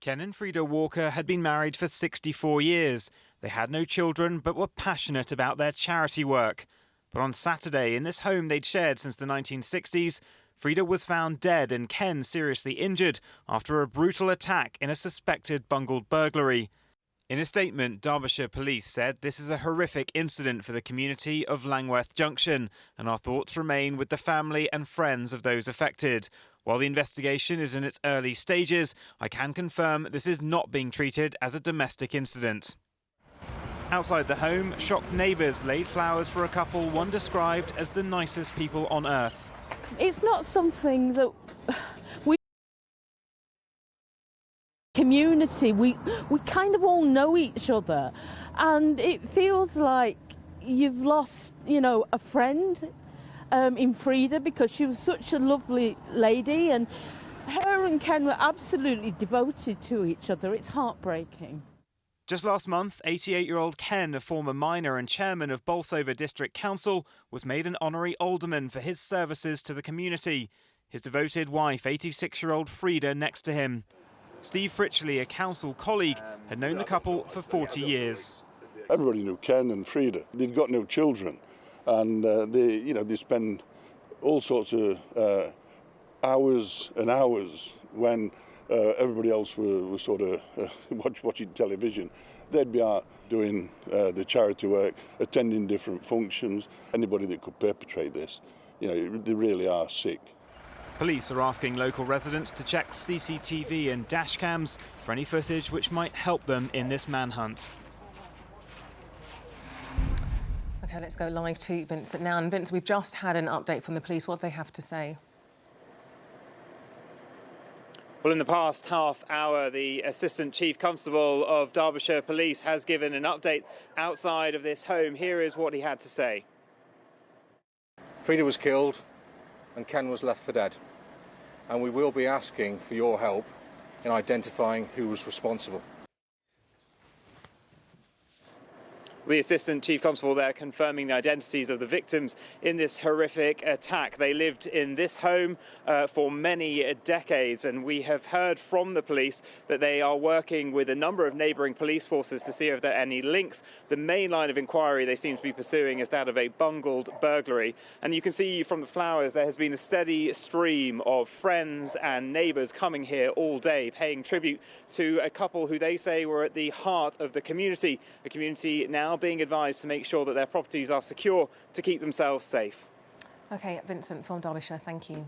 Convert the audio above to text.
Ken and Freda Walker had been married for 64 years. They had no children but were passionate about their charity work. But on Saturday, in this home they'd shared since the 1960s, Freda was found dead and Ken seriously injured after a brutal attack in a suspected bungled burglary. In a statement, Derbyshire police said this is a horrific incident for the community of Langworth Junction, and our thoughts remain with the family and friends of those affected. While the investigation is in its early stages, I can confirm this is not being treated as a domestic incident. Outside the home, shocked neighbours laid flowers for a couple one described as the nicest people on earth. It's not something that we community, we kind of all know each other, and it feels like you've lost, a friend in Freda, because she was such a lovely lady and her and Ken were absolutely devoted to each other. It's heartbreaking. Just last month, 88-year-old Ken, a former miner and chairman of Bolsover District Council, was made an honorary alderman for his services to the community. His devoted wife, 86-year-old Freda, next to him. Steve Fritchley, a council colleague, had known the couple for 40 years. Everybody knew Ken and Freda. They'd got no children, and they spend all sorts of hours and hours when everybody else was sort of watching television. They'd be out doing the charity work, attending different functions. Anybody that could perpetrate this, they really are sick. Police are asking local residents to check CCTV and dash cams for any footage which might help them in this manhunt. OK, let's go live to Vincent now. And Vincent, we've just had an update from the police. What do they have to say? Well, in the past half hour, the Assistant Chief Constable of Derbyshire Police has given an update outside of this home. Here is what he had to say. Freda was killed and Ken was left for dead. And we will be asking for your help in identifying who was responsible. The Assistant Chief Constable there confirming the identities of the victims in this horrific attack. They lived in this home for many decades, and we have heard from the police that they are working with a number of neighbouring police forces to see if there are any links. The main line of inquiry they seem to be pursuing is that of a bungled burglary. And you can see from the flowers there has been a steady stream of friends and neighbours coming here all day, paying tribute to a couple who they say were at the heart of the community, a community now being advised to make sure that their properties are secure to keep themselves safe. OK, Vincent from Derbyshire, thank you.